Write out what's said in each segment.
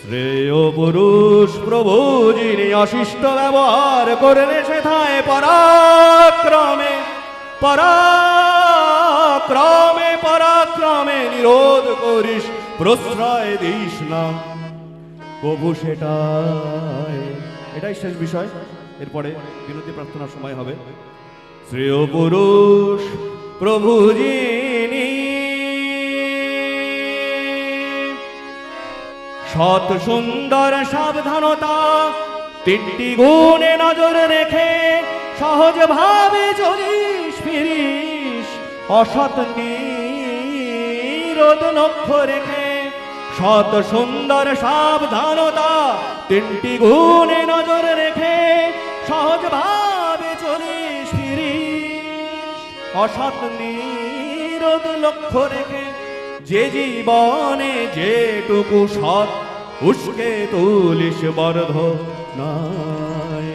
শ্রেয় পুরুষ প্রভু যিনি অশিষ্ট ব্যবহার করেন সেথায় পরাক্রমে পরাক্রমে পরাক্রমে নিরোধ করিস, প্রশ্রয় দিস না প্রভু। এটাই শেষ বিষয়। এরপরে বিনতি প্রার্থনার সময় হবে। শ্রেয় পুরুষ প্রভু যিনি সৎ সুন্দর সাবধানতা তিনটি গুণে নজর রেখে সহজ ভাবে চলিস ফিরিস, অসৎ নিরোধ লক্ষ্য রেখে। সৎ সুন্দর সাবধানতা তিনটি গুণে নজর রেখে সহজ ভাবে চলিস ফিরিস, অসৎ নিরোধ লক্ষ্য রেখে। যে জীবনে যেটুকু সৎ উস্কে তুলিস বর্ধ নয়,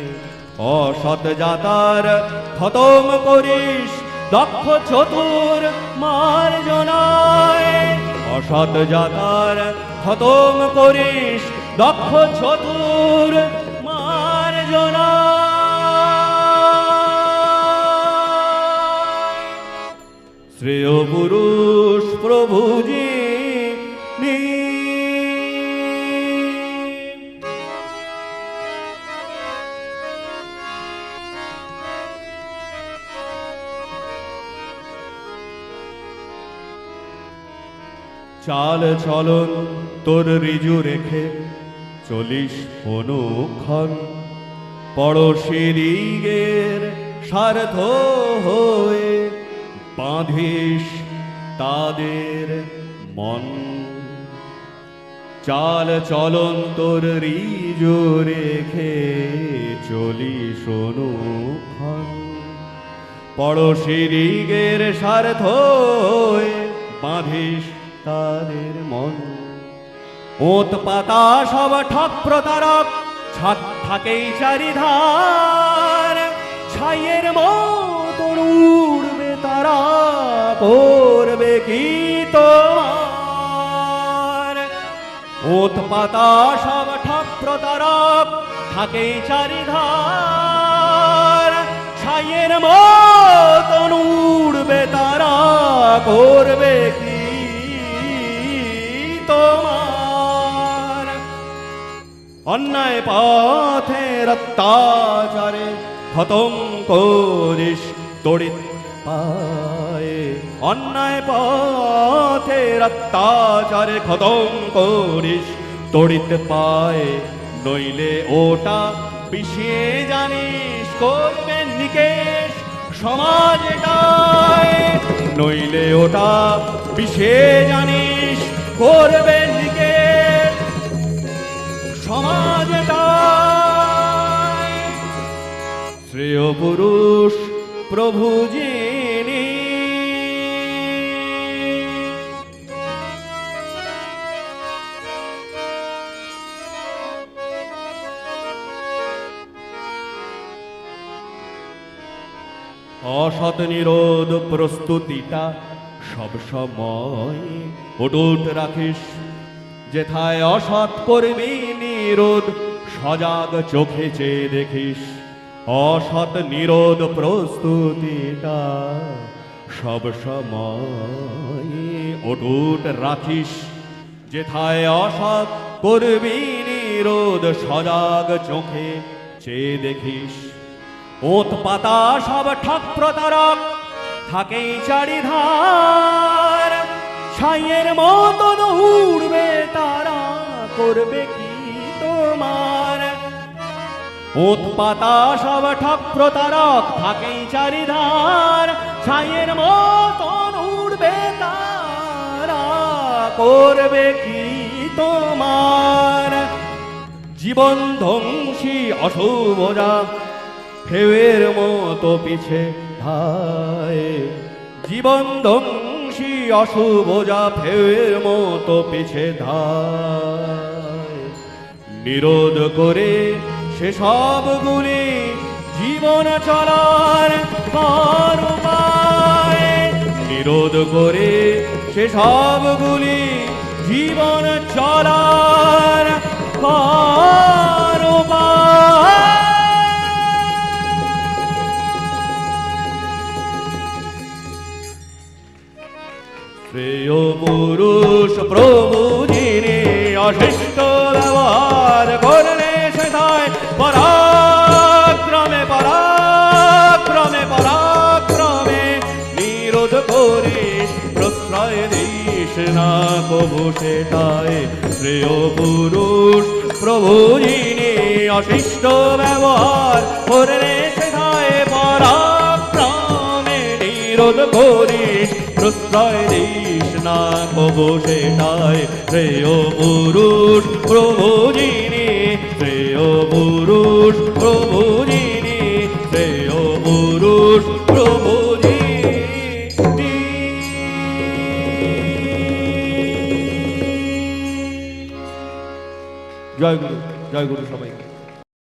অসৎ যাতার খতম করিস দক্ষ চতুর মার্জনায়। অসৎ যাতার খতম করিস দক্ষ চতুর মার্জনায়। শ্রেয় পুরুষ প্রভু যিনি চাল চলন তোর ঋজু রেখে চলিস অনুক্ষণ, পড়শি দিগের স্বার্থ হয়ে বাঁধিস তাদের মন। চাল চলন তোর ঋজু রেখে চলিস অনুক্ষণ, পড়শি দিগের স্বার্থ হয়ে বাঁধিস তাদের মন। ওত পাতা সব ঠক প্রতারক ছাদ থাকেই চারিধার, ছাইয়ের মতন উড়বে তারা করবে কি তোমার। ওত পাতা সব ঠক প্রতারক থাকেই চারিধার, ছাইয়ের মতন উড়বে তারা করবে কি তোমার। অন্যায় পথের অত্যাচারে খতম করিস তড়িৎ পায়ে, অন্যায় পথের অত্যাচারে খতম করিস তড়িৎ পায়ে। নইলে ওটা পিছিয়ে জানিস করবে নিকেশ সমাজটায়, নইলে ওটা পিছিয়ে জানিস করবে নিকেশ সমাজটায়। শ্রেয় পুরুষ প্রভু যিনি অসৎ নিরোধ প্রস্তুতিটা সব সময় অটুট রাখিস, যেথায় অসৎ করবি নিরোধ সজাগ চোখে চেয়ে দেখিস। অসৎ নিরোধ প্রস্তুতিটা সব সময় অটুট রাখিস, যেথায় অসৎ করবি নিরোধ সজাগ চোখে চেয়ে দেখিস। ওত পাতা সব ঠক প্রতারক থাকেই চারিধার, ছাইয়ের মতন উড়বে তারা করবে কি তোমার। ওত পাতা সব ঠক প্রতারক থাকেই চারিধার, ছাইয়ের মতন উড়বে তারা করবে কি তোমার। জীবন ধ্বংসী অশুভজা ঢেউয়ের মতো পিছে ধায়, জীবন ধ্বংসী অশুভজা ঢেউয়ের মতো পিছে ধায়। নিরোধ করে সেসবগুলি জীবন চলার কর উপায়, নিরোধ করে সেসবগুলি জীবন চলার অশিষ্ট ব্যবহার করলে সেথায় পরাক্রমে পরাক্রমে পরাক্রমে নিরোধ করিস, প্রশ্রয় দিস না কবু সেটায়। শ্রেয় পুরুষ প্রভু যিনি অশিষ্ট ব্যবহার করলে সেথায় পরাক্রমে নিরোধ করিস, প্রশ্রয় দিস না কবু সেটায়। শ্রেয় পুরুষ প্রভু যিনি, শ্রেয় পুরুষ প্রভু যিনি, শ্রেয় পুরুষ প্রভু যিনি। জয় গুরু, জয় গুরু সবাই।